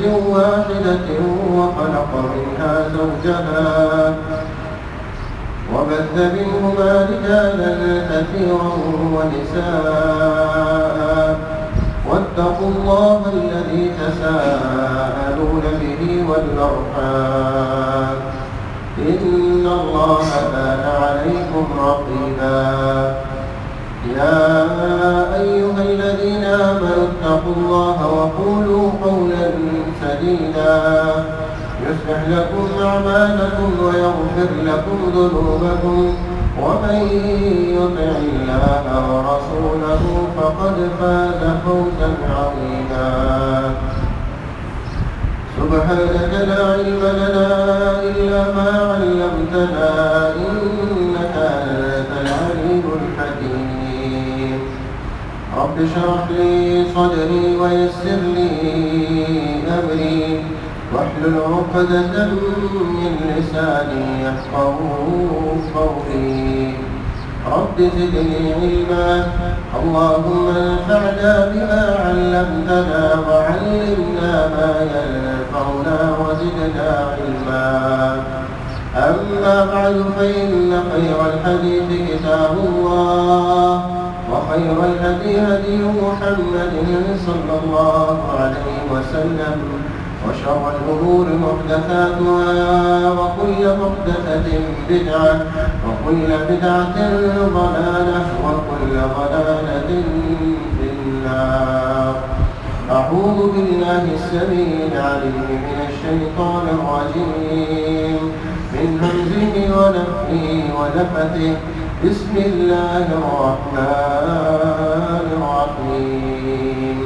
واحدة وخلق منها زوجها وبث منهما رجالا كثيرا ونساء واتقوا الله الذي تساءلون به والأرحام إن الله كان عليكم رقيبا يا أيها الذين آمنوا اتقوا الله وقولوا قولا سديدا يصلح لكم أعمالكم ويغفر لكم ذنوبكم ومن يطع الله ورسوله فقد فاز فوزا عظيما سبحانك لا علم لنا إلا ما علمتنا إنك أنت العليم الحكيم رب اشرح لي صدري ويسر لي أمري واحلل عقدة من لساني يفقهوا قولي رب زدني علما اللهم انفعنا بما علمتنا وعلمنا ما ينفعنا وزدنا علما أما بعد فإن خير الحديث كتاب الله وخير الهدي هدي محمد صلى الله عليه وسلم وشر الأمور محدثاتها وكل محدثة بدعة وكل بدعة ضلالة وكل ضلالة في النار أعوذ بالله السميع العليم من الشيطان الرجيم من همزه ونفخه ونفثه بسم الله الرحمن الرحيم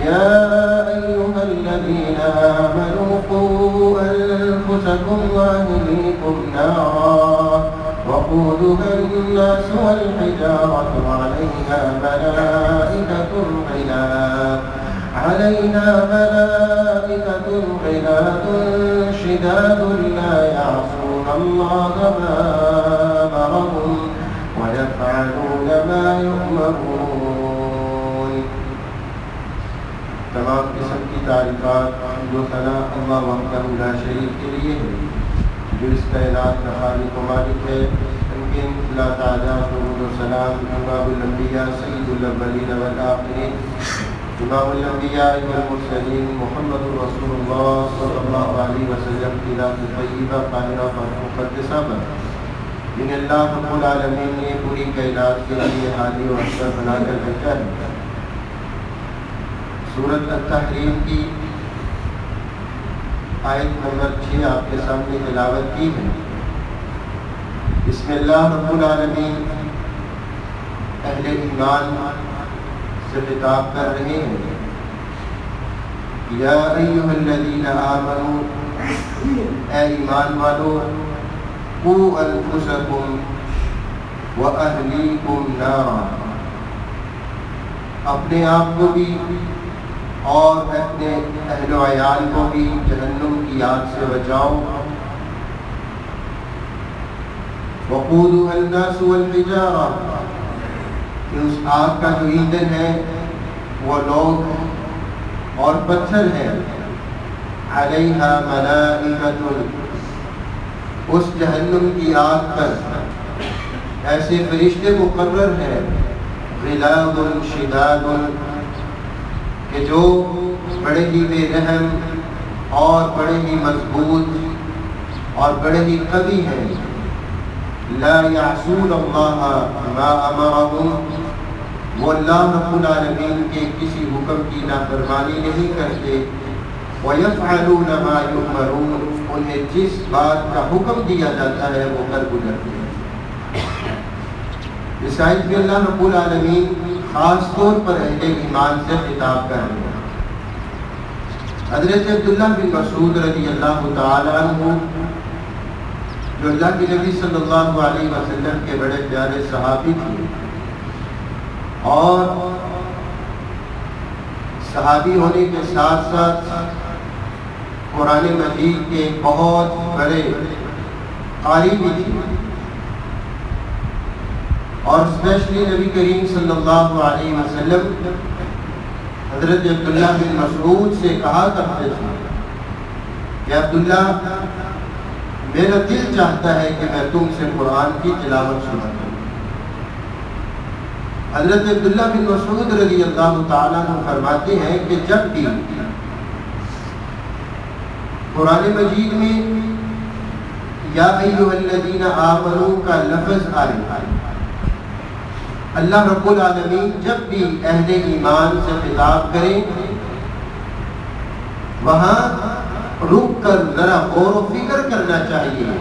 يا أيها الذين آمنوا قوا أنفسكم وأهليكم نارا وقودها الناس والحجارة عليها ملائكة غلاظ شداد لا يعصون الله ما أمرهم ويفعلون ما يؤمرون تمام قسم کی تعریفات حمد و ثنا اللہ وحدہ لا شریک کے لیے ہے جو اس کائنات کا خالق و مالک ہے ان اللہ تعالیٰ درود و سلام امام الانبیاء سید الاولین والآخرین امام الانبیاء والمرسلین محمد رسول اللہ صلی اللہ علیہ وسلم کی ذات طیبہ طاہرہ مقدسہ پر جن اللہ رب العالمین نے پوری کائنات کے لیے ہادی و اشرف بنا کر بھیجا ہے سورۃ التحریم کی آیت نمبر 6 آپ کے سامنے تلاوت کی ہے بسم اللہ رب العالمین اہل ایمان سے خطاب کر رہے ہیں یا ایھا الذین آمنوا اے ایمان والو قوا انفسکم واہلیکم نارا اپنے آپ کو بھی اور اپنے اہل و عیال کو بھی جہنم کی آگ سے بچاؤ وقودها الناس والحجارہ کہ اس آگ کا جو ایندھن ہے وہ لوگ اور پتھر ہے علیہا ملائکۃ اس جہنم کی آگ پر ایسے فرشتے مقرر ہیں غلاظ شداد کہ جو بڑے ہی بے رحم اور بڑے ہی مضبوط اور بڑے ہی قوی ہیں لا یعصون اللہ ما امرهم وہ اللہ رب العالمین کے کسی حکم کی نافرمانی نہیں کرتے وَيَفْعَلُونَ مَا يُؤْمَرُونَ انہیں جس بات کا حکم دیا جاتا ہے وہ کر گزرتے ہیں اس آیت میں اللہ رب العالمین خاص طور پر اہل ایمان سے خطاب کر رہے ہیں حضرت عبداللہ بن مسعود رضی اللہ تعالیٰ عنہ جو اللہ کے نبی صلی اللہ علیہ وسلم کے بڑے پیارے صحابی تھے اور صحابی ہونے کے ساتھ ساتھ قرآن مجید کے بہت بڑے قاری بھی تھے اور اسپیشلی نبی کریم صلی اللہ علیہ وسلم حضرت عبداللہ بن مسعود سے کہا کرتے تھے کہ عبداللہ میرا دل چاہتا ہے کہ میں تم سے قرآن کی تلاوت سنا کروں۔ حضرت عبداللہ بن مسعود رضی اللہ تعالیٰ عنہ فرماتے ہیں کہ جب بھی قرآن مجید میں یا ایھا الذین آمنوا کا لفظ آئے، اللہ رب العالمین جب بھی اہل ایمان سے خطاب کرے وہاں رک کر ذرا غور و فکر کرنا چاہیے،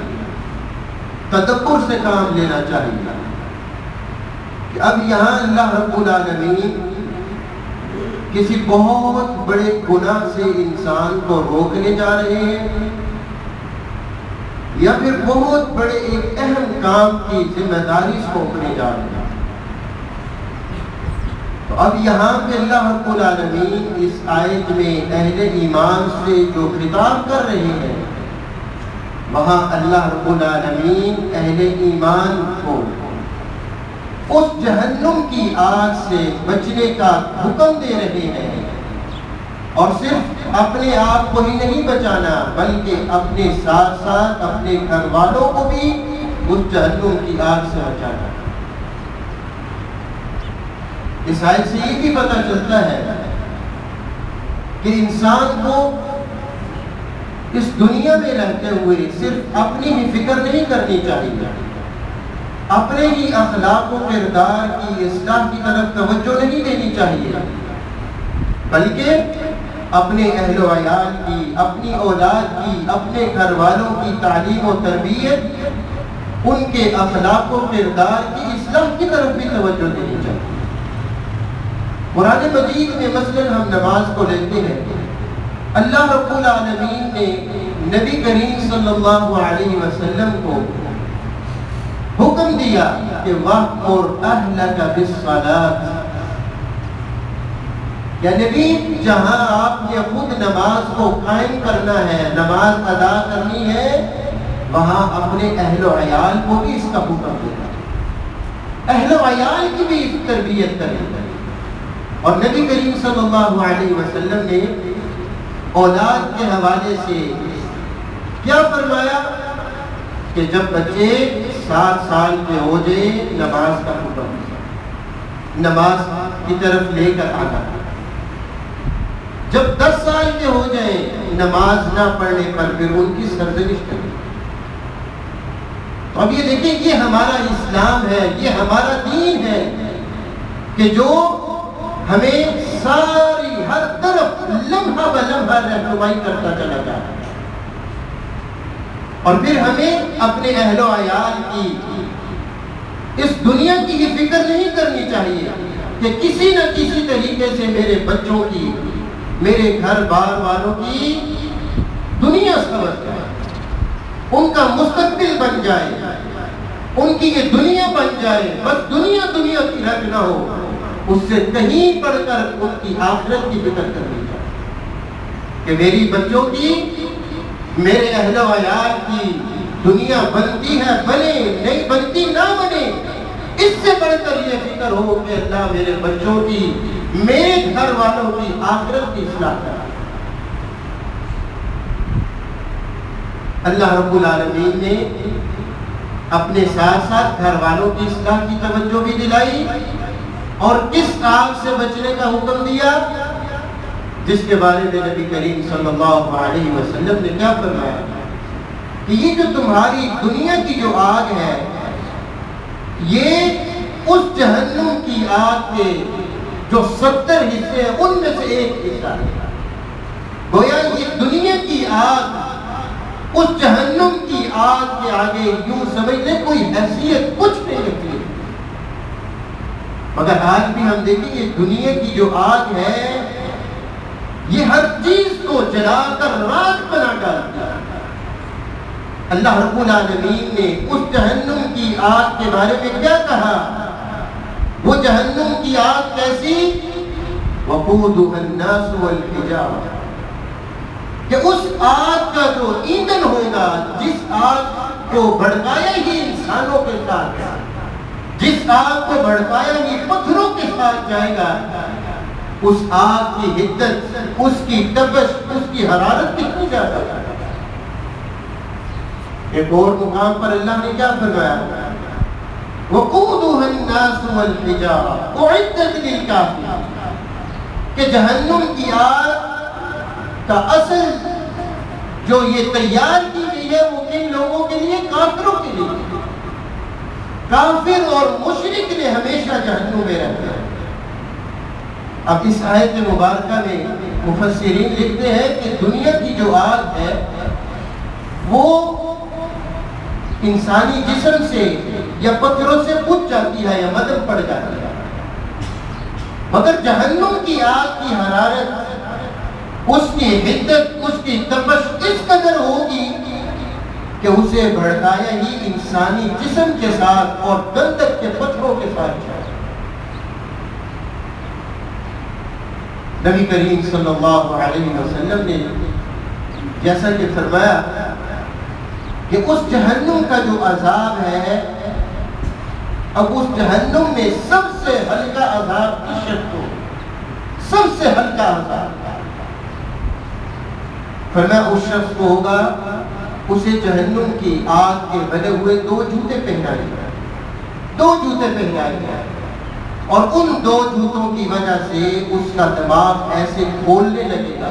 تدبر سے کام لینا چاہیے کہ اب یہاں اللہ رب العالمین کسی بہت بڑے گناہ سے انسان کو روکنے جا رہے ہیں یا پھر بہت بڑے ایک اہم کام کی ذمہ داری سونپنے جا رہے ہیں۔ تو اب یہاں پہ اللہ رب العالمین اس آیت میں اہل ایمان سے جو خطاب کر رہے ہیں وہاں اللہ رب العالمین اہل ایمان کو اس جہنم کی آگ سے بچنے کا حکم دے رہے ہیں، اور صرف اپنے آپ کو ہی نہیں بچانا بلکہ اپنے ساتھ ساتھ اپنے گھر والوں کو بھی اس جہنم کی آگ سے بچانا۔ اس آیت سے یہ بھی پتہ چلتا ہے کہ انسان کو اس دنیا میں رہتے ہوئے صرف اپنی ہی فکر نہیں کرنی چاہیے، اپنے ہی اخلاق و کردار کی اصلاح کی طرف توجہ نہیں دینی چاہیے، بلکہ اپنے اہل و عیال کی، اپنی اولاد کی، اپنے گھر والوں کی تعلیم و تربیت، ان کے اخلاق و کردار کی اصلاح کی طرف بھی توجہ دینی چاہیے۔ قرآن مجید میں مثلاً ہم نماز کو لیتے ہیں، اللہ رب العالمین نے نبی کریم صلی اللہ علیہ وسلم کو حکم دیا کہ وَأْمُرْ أَهْلَكَ بِالصَّلَاةِ، یا نبی جہاں آپ نے خود نماز کو قائم کرنا ہے، نماز ادا کرنی ہے، وہاں اپنے اہل و عیال کو بھی اس کا حکم دینا، اہل و عیال کی بھی تربیت کرنی ہے۔ اور نبی کریم صلی اللہ علیہ وسلم نے اولاد کے حوالے سے کیا فرمایا کہ جب بچے 7 سال کے ہو جائیں نماز کا حکم، نماز کی طرف لے کر آنا، جب 10 سال کے ہو جائیں نماز نہ پڑھنے پر پھر ان کی سرزنش کریں۔ تو اب یہ دیکھیں یہ ہمارا اسلام ہے، یہ ہمارا دین ہے کہ جو ہمیں ساری ہر طرف لمحہ بلمحہ رہنمائی کرتا چلا جاتا ہے، اور پھر ہمیں اپنے اہل و عیال کی اس دنیا کی یہ فکر نہیں کرنی چاہیے کہ کسی نہ کسی طریقے سے میرے بچوں کی، میرے گھر بار والوں کی دنیا سمجھ جائے، ان کا مستقبل بن جائے، ان کی یہ دنیا بن جائے، بس دنیا دنیا کی رکھ نہ ہو، اس سے کہیں بڑھ کر ان کی آخرت کی فکر کرنی چاہیے کہ میری بچوں کی، میرے اہل و عیال کی دنیا بنتی ہے بنے، نہیں بنتی نہ بنے، اس سے بڑھ کر یہ فکر ہو کہ اللہ میرے بچوں کی، میرے گھر والوں کی آخرت کی اصلاح کرے۔ اللہ رب العالمین نے اپنے ساتھ ساتھ گھر والوں کی اصلاح کی توجہ بھی دلائی، اور کس آگ سے بچنے کا حکم دیا جس کے بارے میں نبی کریم صلی اللہ علیہ وسلم نے کیا فرمایا کہ یہ جو تمہاری دنیا کی جو آگ ہے یہ اس جہنم کی آگ کے جو 70 حصے ہیں ان میں سے ایک حصہ ہے۔ گویا یہ دنیا کی آگ اس جہنم کی آگ کے آگے یوں سمجھ لیں کوئی حیثیت کچھ نہیں رکھتی، مگر آج بھی ہم دیکھیں یہ دنیا کی جو آگ ہے یہ ہر چیز کو جلا کر راکھ بنا ڈالتی ہے۔ اللہ رب العالمین نے اس جہنم کی آگ کے بارے میں کیا کہا؟ وہ جہنم کی آگ کیسی؟ وقودها الناس والحجارہ، کہ اس آگ کا جو ایندھن ہوگا، جس آگ کو بھڑکایا ہی انسانوں کے ساتھ، جس آگ کو بھڑکایا ہی پتھروں کے ساتھ جائے گا، اس آگ کی حدت، اس کی تپش، اس کی حرارت کتنی زیادہ ہے۔ ایک اور مقام پر اللہ نے کیا فرمایا؟ وقودها الناس والحجارة اعدت للكافرين، کہ جہنم کی آگ کا اصل جو یہ تیار کی گئی ہے وہ کن لوگوں کے لیے؟ کافروں کے لیے۔ کافر اور مشرک نے ہمیشہ جہنم میں رہتے ہیں۔ اب اس آیت مبارکہ میں مفسرین لکھتے ہیں کہ دنیا کی جو آگ ہے وہ انسانی جسم سے یا پتھروں سے بجھ جاتی ہے یا مدد پڑ جاتی ہے، مگر جہنم کی آگ کی حرارت، اس کی حدت، اس کی تپش اس قدر ہوگی کہ اسے بھڑکایا ہی انسانی جسم کے ساتھ اور گندک کے پتھروں کے ساتھ جائے۔ نبی کریم صلی اللہ علیہ وسلم نے جیسا کہ فرمایا کہ اس جہنم کا جو عذاب ہے، اب اس جہنم میں سب سے ہلکا عذاب کی شک ہو، سب سے ہلکا عذاب فرمایا اس شخص کو ہوگا اسے جہنم کی آگ کے بنے ہوئے 2 جوتے پہنائے گئے، 2 جوتے پہنائے گئے، اور ان 2 جوتوں کی وجہ سے اس کا دماغ ایسے کھولنے لگے گا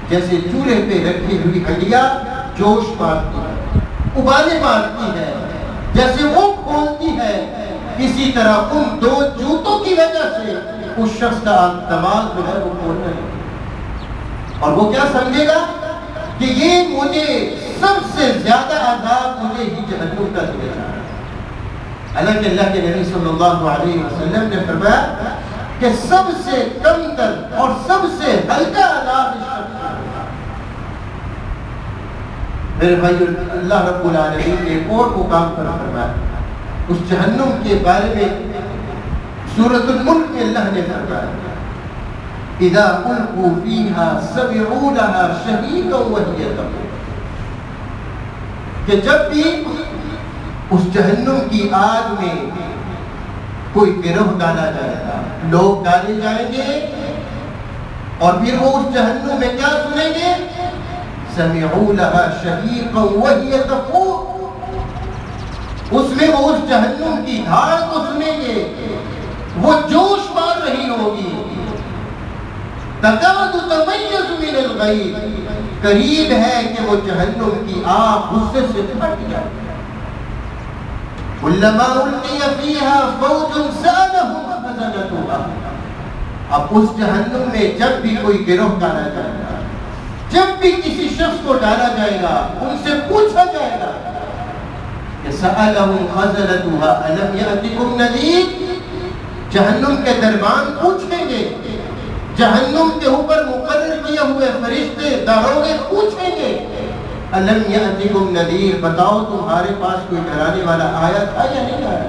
جیسے چولہے پہ رکھی ہوئی ہنڈیا جوش مارتی ہے، ابالے مارتی ہے، جیسے وہ کھولتی ہے، اسی طرح ان 2 جوتوں کی وجہ سے اس شخص کا دماغ جو ہے وہ کھولنے لگے گا، اور وہ کیا سمجھے گا کہ یہ مجھے سب سے زیادہ عذاب مجھے ہی جہنم کا دے رہا ہے۔ حالانکہ اللہ کے نبی صلی اللہ علیہ وسلم نے فرمایا کہ سب سے کم تر اور سب سے ہلکا عذاب اس شخص کا۔ میرے بھائی، اللہ رب العالمین نے ایک اور مقام پر فرمایا اس جہنم کے بارے میں، سورۃ الملک میں اللہ نے فرمایا اذا القوا فيها سمعوا لها شهيقا وهي تقول، کہ جب بھی اس جہنم کی آگ میں کوئی گروہ ڈالا جائے گا، لوگ ڈالے جائیں گے، اور پھر وہ اس جہنم میں کیا سنیں گے؟ سمعوا لها شهيقا وهي تقول، اس میں وہ اس جہنم کی دھاڑ کو سنیں گے، وہ جوش مار رہی ہوگی، تکاد تمیز من الغیظ، قریب ہے کہ وہ جہنم کی آگ غصے سے پھٹ جائے۔ کلما القی فیها فوج سألهم خزنتها، اب اس جہنم میں جب بھی کوئی گروہ ڈالا جائے گا، جب بھی کسی شخص کو ڈالا جائے گا، ان سے پوچھا جائے گا کہ سألهم خزنتها الم یأتکم نذیر، جہنم کے دربان پوچھیں گے، جہنم کے اوپر مقرر کیے ہوئے فرشتے داروغے پوچھیں گے الم یأتکم نذیر، بتاؤ تمہارے پاس کوئی ڈرانے والا آیا تھا یا نہیں آیا؟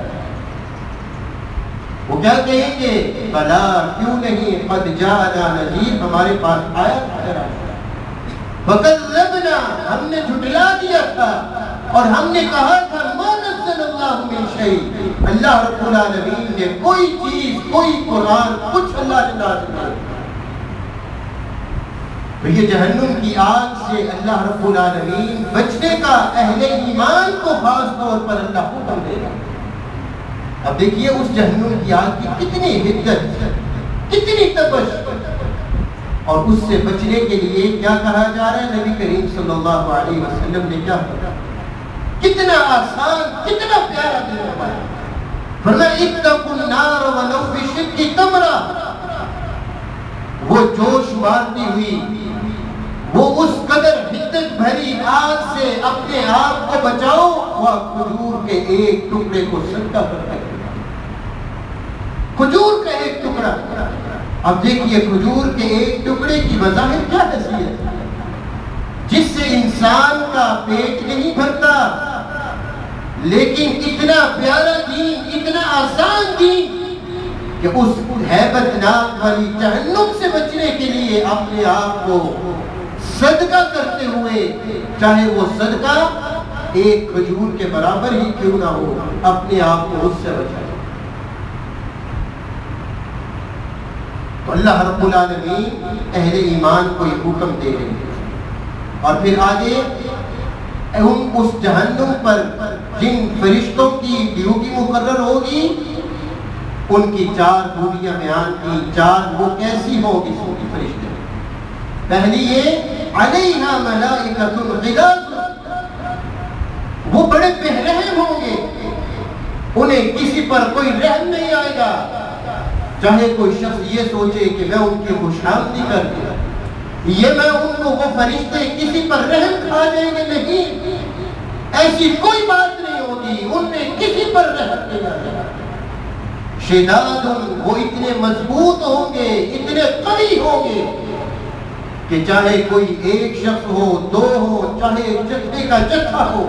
وہ کیا کہیں گے؟ بلا، کیوں نہیں، قد جاءنا نذیر، ہمارے پاس آیا تھا ڈرانے والا، وکذبنا، ہم نے جھٹلا دیا تھا، اور ہم نے کہا تھا ما نزل اللہ من شیء، اللہ رب العالمین نے کوئی چیز، کوئی قرآن، کچھ اللہ نے نازل نہیں۔ تو یہ جہنم کی آگ سے اللہ رب العالمین بچنے کا اہل ایمان کو خاص طور پر اللہ حکم دے گا۔ اب دیکھیے اس جہنم کی آگ کی کتنی حدت، کتنی تپش، اور اس سے بچنے کے لیے کیا کہا جا رہا ہے؟ نبی کریم صلی اللہ علیہ وسلم نے کیا کہا؟ کتنا آسان، کتنا پیارا دن ہمارا، فرمایا اتقوا النار ولو بشق تمرہ، وہ جوش مارتی ہوئی، وہ اس قدر حدت بھری آگ سے اپنے آپ کو بچاؤ، وہ کھجور کے ایک ٹکڑے کو صدقہ کرتا ہے، کھجور کا ایک ٹکڑا۔ اب دیکھیے کھجور کے ایک ٹکڑے کی بظاہر کیا حیثیت ہے، جس سے انسان کا پیٹ نہیں بھرتا، لیکن اتنا پیارا دین، اتنا آسان دین کہ اس ہیبت ناک والی جہنم سے بچنے کے لیے اپنے آپ کو صدقہ کرتے ہوئے، چاہے وہ صدقہ ایک کھجور کے برابر ہی کیوں نہ ہو، اپنے آپ کو اس سے بچائے۔ تو اللہ رب العالمین اہل ایمان کو یہ حکم دے رہے ہیں. اور پھر آگے اس جہنم پر جن فرشتوں کی ڈیوٹی مقرر ہوگی ان کی 4 خوبیاں بیان کی. 4 وہ کیسی ہوگی فرشتے. پہلی یہ علیہا ملائکۃ غلاظ، وہ بڑے بے رحم ہوں گے، انہیں کسی پر کوئی رحم نہیں آئے گا. چاہے کوئی شخص یہ سوچے کہ میں ان کی خوشامدی کر دوں، یہ میں ان کو، وہ فرشتے کسی پر رحم کھا جائیں گے، نہیں، ایسی کوئی بات نہیں ہوگی، ان میں کسی پر رحم نہیں آئے گا. شداد، وہ اتنے مضبوط ہوں گے، اتنے قوی ہوں گے کہ چاہے کوئی ایک شخص ہو، 2 ہو، چاہے جتھے کا جتھا ہو،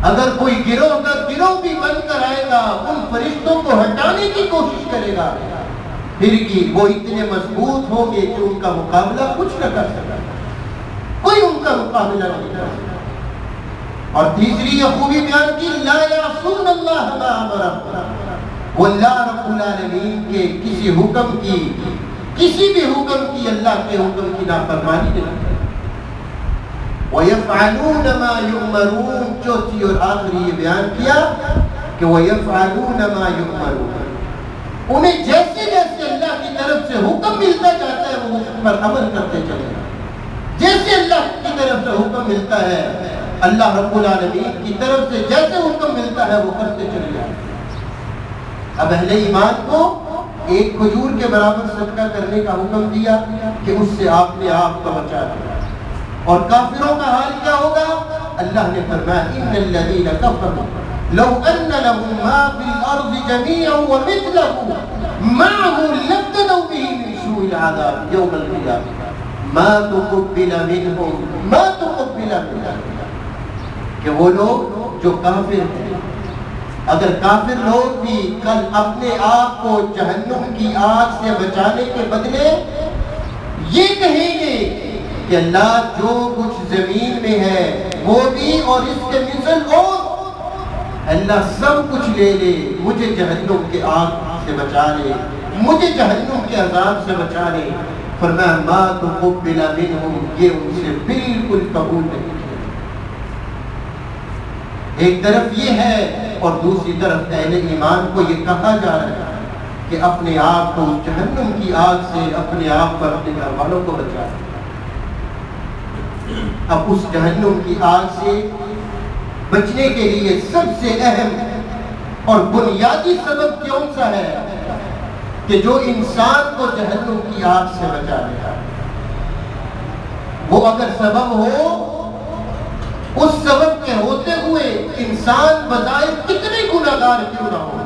اگر کوئی گروہ کا گروہ بھی بن کر آئے گا ان فرشتوں کو ہٹانے کی کوشش کرے گا، پھر بھی وہ اتنے مضبوط ہوں گے کہ ان کا مقابلہ کچھ نہ کر سکے، کوئی ان کا مقابلہ نہیں کر سکتا. اور تیسری یہ خوبی بیان کی، لا یعصون اللہ ما امرهم، وہ اللہ رب العالمین کے کسی حکم کی، کسی بھی حکم کی، اللہ کے حکم کی نافرمانی نہیں کرتے. وَيَفْعَلُونَ مَا يُؤْمَرُونَ، چوتھی اور آخری یہ بیان کیا کہ وَيَفْعَلُونَ مَا يُؤْمَرُونَ، انہیں جیسے جیسے اللہ کی طرف سے حکم ملتا جاتا ہے وہ اس پر عمل کرتے چلے گا. جیسے اللہ کی طرف سے حکم ملتا ہے، اللہ رب العالمین کی طرف سے جیسے حکم ملتا ہے وہ کرتے چلے جائیں. اب اہل ایمان کو ایک کھجور کے برابر صدقہ کرنے کا حکم دیا کہ اس سے آپ نے آپ کو بچا دیا. اور کافروں کا حال کیا ہوگا؟ اللہ نے فرمایا ان الذین کفروا لو ان لهم ما فی الارض جميعا ومثله معه لفتدوا به من سوء العذاب یوم القیامہ ما تقبل منهم، کہ وہ لوگ جو کافر ہیں، اگر کافر لوگ بھی کل اپنے آپ کو جہنم کی آگ سے بچانے کے بدلے یہ کہیں گے کہ اللہ جو کچھ زمین میں ہے وہ بھی اور اس کے مثل اور اللہ سب کچھ لے لے، مجھے جہنم کے آگ سے بچا لے، مجھے جہنم کے عذاب سے بچا لے. فرمایا ما تقبل منهم، یہ ان سے بالکل قبول نہیں کیا. ایک طرف یہ ہے اور دوسری طرف اہل ایمان کو یہ کہا جا رہا ہے کہ اپنے آپ کو جہنم کی آگ سے، اپنے آپ پر، اپنے گھر والوں کو بچا لے. اب اس جہنم کی آگ سے بچنے کے لیے سب سے اہم اور بنیادی سبب کون سا ہے کہ جو انسان کو جہنم کی آگ سے بچا لے؟ وہ اگر سبب ہو، اس سبب کے ہوتے ہوئے انسان بظاہر کتنے گناہگار کیوں نہ ہو،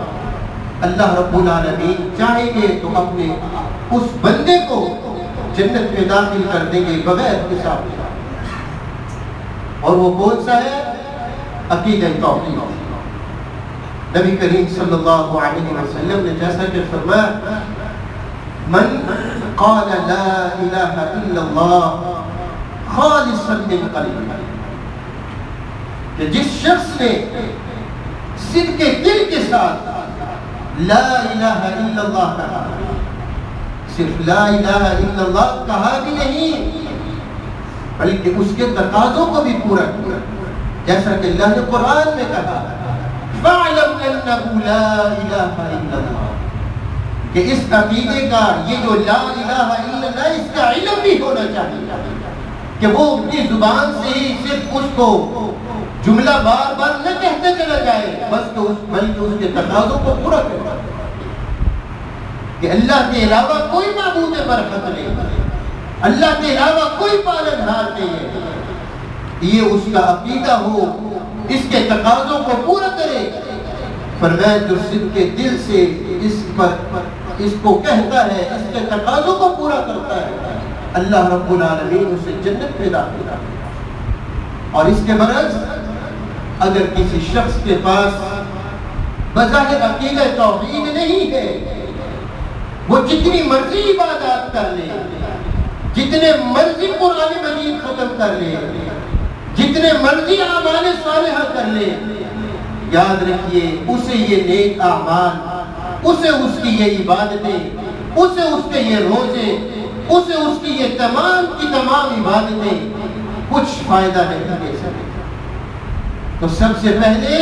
اللہ رب العالمین چاہیں گے تو اپنے اس بندے کو جنت میں داخل کر دیں گے بغیر حساب. اور وہ کون سا ہے؟ عقیدہ توحید. نبی کریم صلی اللہ علیہ وسلم نے جیسا کہ فرمایا من قال لا الہ الا اللہ خالصا من قلبہ، کہ جس شخص نے صدق دل کے ساتھ لا الہ الا اللہ کہا، صرف لا الہ الا اللہ کہا بھی نہیں بلکہ اس کے تقاضوں کو بھی پورا کیا، جیسا کہ اللہ نے قرآن میں کہا فَاعْلَمْ أَنَّهُ لَا إِلَهَ إِلَّا اللَّهُ، کہ اس عقیدے کا یہ جو لا الہ الا اللہ اس کا علم بھی ہونا چاہیے کہ وہ اپنی زبان سے ہی صرف اس کو جملہ بار بار نہ کہتے چلا جائے، بلکہ اس کے تقاضوں کو پورا کرے کہ اللہ کے علاوہ کوئی معبود برحق نہیں، اللہ کے علاوہ کوئی پالنہار نہیں ہے. یہ اس کا عقیدہ ہو، اس کے تقاضوں کو پورا کرے. فرمایا جو صدق کے دل سے اس کو کہتا ہے، اس کے تقاضوں کو پورا کرتا ہے، اللہ رب العالمین اسے جنت میں داخل کرتا ہے. اور اس کے برعکس اگر کسی شخص کے پاس بظاہر عقیدہ توحید نہیں ہے، وہ جتنی مرضی عبادات کر لے، جتنے مرضی قرآن مجید ختم کر لے، جتنے مرضی اعمال صالحہ کر لے، یاد رکھیے اسے یہ نیک اعمال، اسے اس کی یہ عبادتیں، اسے اس کے یہ روزے، اسے اس کی یہ تمام کی تمام عبادتیں کچھ فائدہ نہیں دے سکے۔ تو سب سے پہلے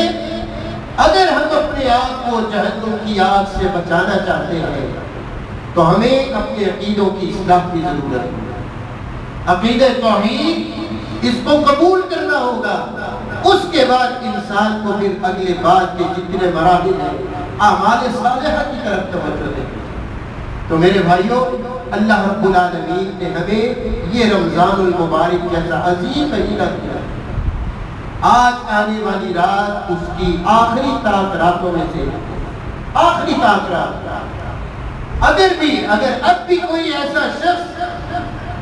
اگر ہم اپنے آپ کو جہنم کی آگ سے بچانا چاہتے ہیں تو ہمیں اپنے عقیدوں کی اصلاح کی ضرورت ہے۔ عقیدہ توحید اس کو قبول کرنا ہوگا، اس کے بعد انسان کو پھر اگلے بعد کے جتنے مراحل ہیں اعمال صالحہ کی طرف توجہ دیں۔ تو میرے بھائیوں، اللہ رب العالمین نے ہمیں یہ رمضان المبارک جیسا عظیم مہینہ دیا۔ آج آنے والی رات اس کی آخری تاک راتوں میں سے آخری تاک رات۔ اگر اب بھی کوئی ایسا شخص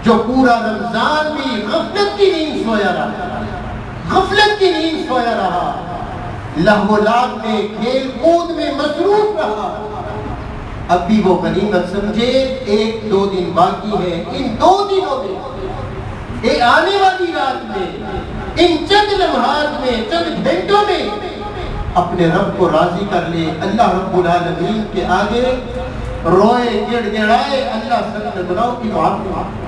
جو پورا رمضان بھی غفلت کی نیند سویا رہا، لہو و لعب میں، کھیل کود میں مصروف رہا، اب بھی وہ غنیمت سمجھے۔ 1-2 دن باقی ہے، ان 2 دنوں میں، ایک آنے والی رات میں، ان چند لمحات میں، چند گھنٹوں میں اپنے رب کو راضی کر لے۔ اللہ رب العالمین کے آگے روئے، گڑ گڑائے، اللہ سب گناہوں کی معافی،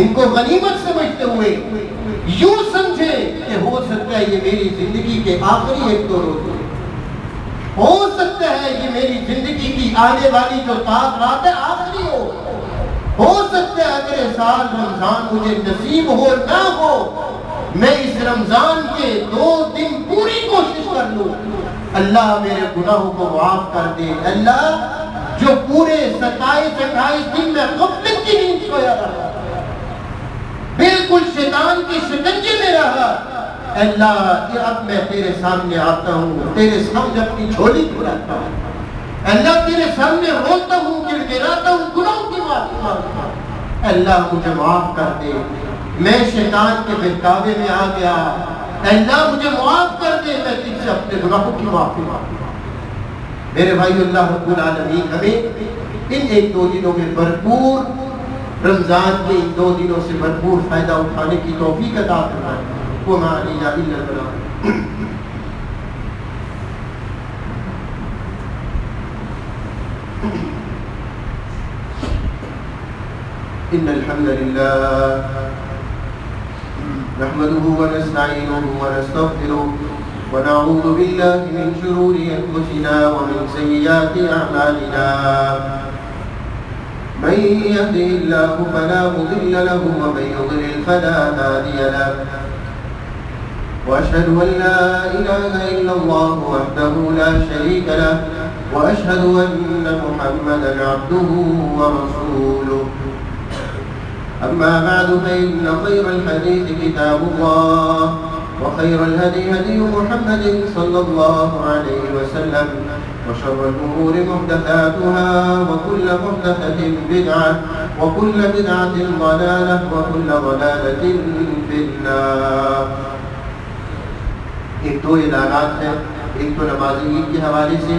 ان کو غنیمت سمجھتے ہوئے یوں سمجھے کہ ہو سکتا ہے یہ میری زندگی کے آخری 1-2 روز ہو سکتا ہے یہ میری زندگی کی آنے والی جو تاک رات ہے آخری ہو سکتا ہے اگلے سال رمضان مجھے نصیب ہو نہ ہو، میں اس رمضان کے 2 دن پوری کوشش کر لوں، اللہ میرے گناہوں کو معاف کر دے۔ اللہ جو پورے 27-28 دن میں غفلت کی نیند سویا رہا، بالکل شیطان کی شکنجے میں رہا، اللہ کہ اب میں تیرے سامنے آتا ہوں، تیرے سامنے اپنی جھولی کھلاتا ہوں، اللہ تیرے سامنے روتا ہوں، گڑگڑاتا ہوں، گناہوں کی معافی مانگتا ہوں، اللہ مجھے معاف کر دے، میں شیطان کے بہکاوے میں آ گیا، اللہ مجھے معاف کر دے، میں تجھ سے اپنے گناہوں کی معافی مانگتا ہوں۔ میرے بھائی، اللہ رب العالمین ہمیں ان 1-2 دنوں میں بھرپور رمضان کے ان 2 دنوں سے بھرپور فائدہ اٹھانے کی توفیق عطا فرمائے۔ وما علینا الا البلاغ۔ ان الحمد لله نحمده ونستعينه ونستغفره ونعوذ بالله من شرور انفسنا ومن سيئات اعمالنا، من يهده الله فلا مضل له ومن يضلل فلا هادي له، وأشهد أن لا إله إلا الله وحده لا شريك له، وأشهد أن محمدا عبده ورسوله، أما بعد فإن خير الحديث كتاب الله، وخير الهدي هدي محمد صلى الله عليه وسلم، وشر الأمور محدثاتها، وكل محدثة بدعة، وكل بدعة ضلالة، وكل ضلالة في النار۔ 1-2 اعلانات ہیں، ایک تو نماز عید کے حوالے سے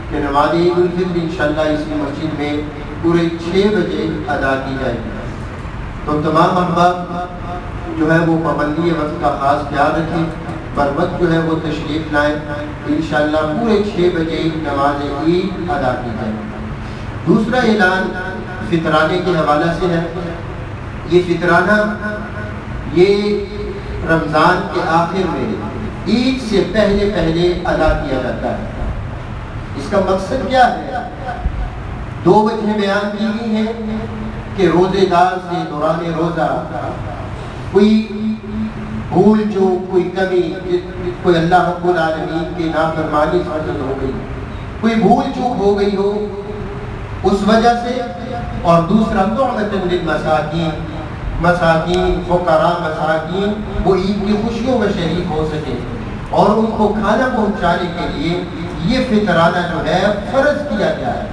کہ نماز عید الفطر انشاءاللہ اسی مسجد میں پورے 6 بجے ادا کی جائے گی، تو تمام احباب جو ہے وہ پابندی وقت کا خاص خیال رکھیں، بر وقت جو ہے وہ تشریف لائیں، انشاءاللہ پورے 6 بجے نماز عید ادا کی جائے گی۔ دوسرا اعلان فطرانے کے حوالے سے ہے۔ یہ فطرانہ یہ رمضان کے آخر میں عید سے پہلے ادا کیا جاتا ہے۔ اس کا مقصد کیا ہے؟ 2 وجہیں بیان کی گئی ہیں کہ روزے دار سے دوران روزہ کوئی بھول چوک، کوئی کمی، کوئی اللہ رب العالمین کی نافرمانی صادر ہو گئی، کوئی بھول چوک ہو گئی ہو اس وجہ سے، اور دوسرا طعمۃ مساکین فقراء مساکین وہ عید کی خوشیوں میں شریک ہو سکے، اور ان کو کھانا پہنچانے کے لیے یہ فطرانہ جو ہے فرض کیا گیا ہے۔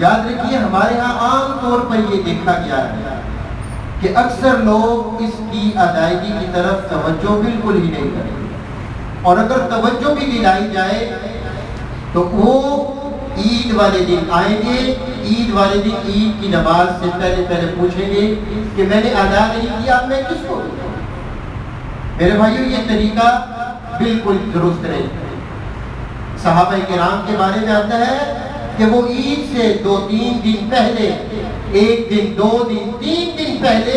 یاد رکھیے ہمارے ہاں عام طور پر یہ دیکھا گیا ہے کہ اکثر لوگ اس کی ادائیگی کی طرف توجہ بالکل ہی نہیں کرتے، اور اگر توجہ بھی دلائی جائے تو وہ عید والے دن آئیں گے، عید والے دن عید کی نماز سے پہلے پوچھیں گے کہ میں نے ادا نہیں کیا، میں کس کو دوں؟ میرے بھائیو، یہ طریقہ بالکل درست نہیں۔ صحابہ کرام کے بارے میں آتا ہے کہ وہ عید سے 2-3 دن پہلے، 1 دن 2 دن 3 دن پہلے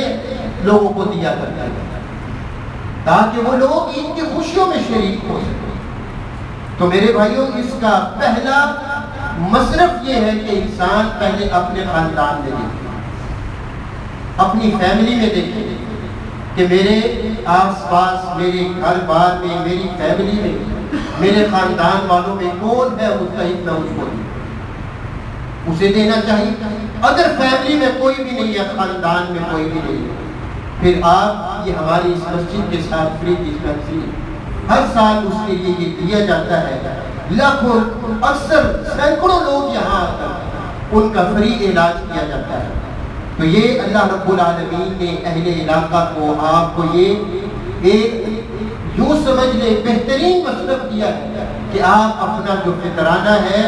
لوگوں کو دیا کرتا ہے تاکہ وہ لوگ عید کی خوشیوں میں شریک ہو سکیں۔ تو میرے بھائیوں، اس کا پہلا مصرف یہ ہے کہ انسان پہلے اپنے خاندان میں دیکھے، اپنی فیملی میں دیکھے کہ میرے آس پاس، میرے گھر بار میں، میری فیملی میں، میرے خاندان والوں میں کون ہے مستحق میں اس کو اسے دینا چاہیے۔ اگر فیملی میں کوئی بھی نہیں ہے، خاندان میں کوئی بھی نہیں ہے، پھر آپ یہ ہماری اس مسجد کے ساتھ فری ڈسپینسری ہر سال اس کے لیے یہ دیا جاتا ہے، لاکھوں، اکثر سینکڑوں لوگ یہاں آتے ہیں، ان کا فری علاج کیا جاتا ہے۔ تو یہ اللہ رب العالمین نے اہل علاقہ کو، آپ کو یہ ایک یوں سمجھ لیں بہترین مصرف دیا ہے کہ آپ اپنا جو فطرانہ ہے،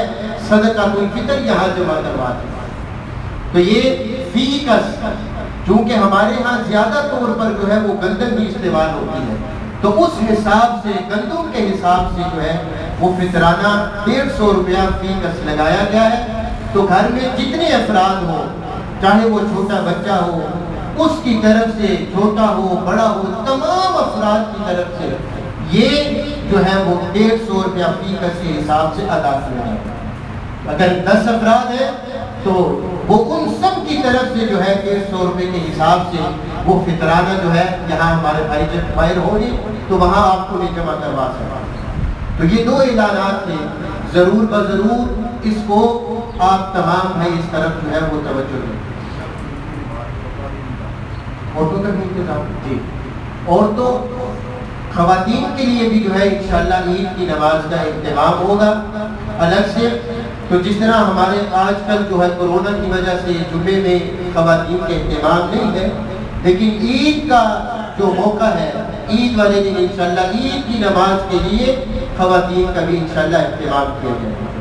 صدقۃ الفطر یہاں جمع کروا دیں۔ تو یہ فی کا، چونکہ ہمارے ہاں زیادہ طور پر جو ہے وہ گندم بھی استعمال ہوتی ہے، تو اس حساب سے، گندم کے حساب سے جو ہے وہ فطرانہ 150 روپیہ فی کس لگایا گیا ہے۔ تو گھر میں جتنے افراد ہوں، چاہے وہ چھوٹا بچہ ہو، اس کی طرف سے، چھوٹا ہو بڑا ہو، تمام افراد کی طرف سے یہ جو ہے وہ 150 روپیہ فی کس کے حساب سے ادا کیا جائے گا۔ اگر 10 افراد ہیں تو وہ ان سب کی طرف سے جو ہے 150 روپے کے حساب سے وہ فطرانہ جو ہے یہاں ہمارے بھائی جب باہر ہوگی تو وہاں آپ کو نہیں جمع کروا سکتے۔ تو یہ 2 اعلانات ہیں، ضرور بضرور اس کو آپ تمام بھائی اس طرف جو ہے وہ توجہ دیں۔ عورتوں کا بھی انتظام جی، عورتوں خواتین کے لیے بھی جو ہے انشاءاللہ عید کی نماز کا اہتمام ہوگا الگ سے۔ تو جس طرح ہمارے آج کل جو ہے کورونا کی وجہ سے جمعے میں خواتین کے اہتمام نہیں ہے، لیکن عید کا جو موقع ہے، عید والے دن انشاءاللہ عید کی نماز کے لیے خواتین کا بھی انشاءاللہ اہتمام کیا جائے گا۔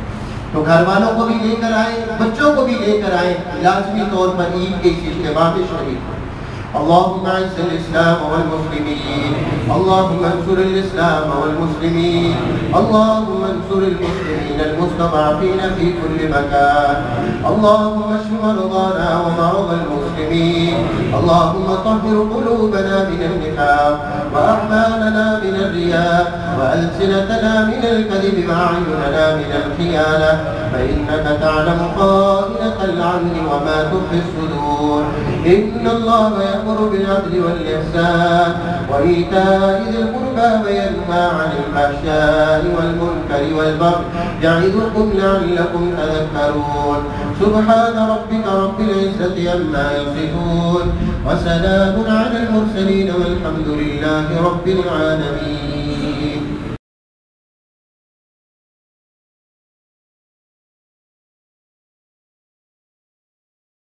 تو گھر والوں کو بھی لے کر آئیں، بچوں کو بھی لے کر آئیں، لازمی طور پر عید کے اس اجتماع میں شریک ہوں۔ اللهم اعز الاسلام والمسلمين، اللهم انصر الاسلام والمسلمين، اللهم انصر المسلمين المستضعفين في كل مكان، اللهم اشف مرضانا ومرضى المسلمين، اللهم طهر قلوبنا من النفاق واعمالنا من الرياء والسنتنا من الكذب واعيننا من الخيانه، فانك تعلم خائنة الاعين وما تخفي الصدور، ان الله يأمر بالعدل والإحسان وإيتاء ذي القربى وينهى عن الفحشاء والمنكر والبغي يعظكم لعلكم تذكرون، سبحان ربك رب العزة عما يصفون وسلام على المرسلين والحمد لله رب العالمين۔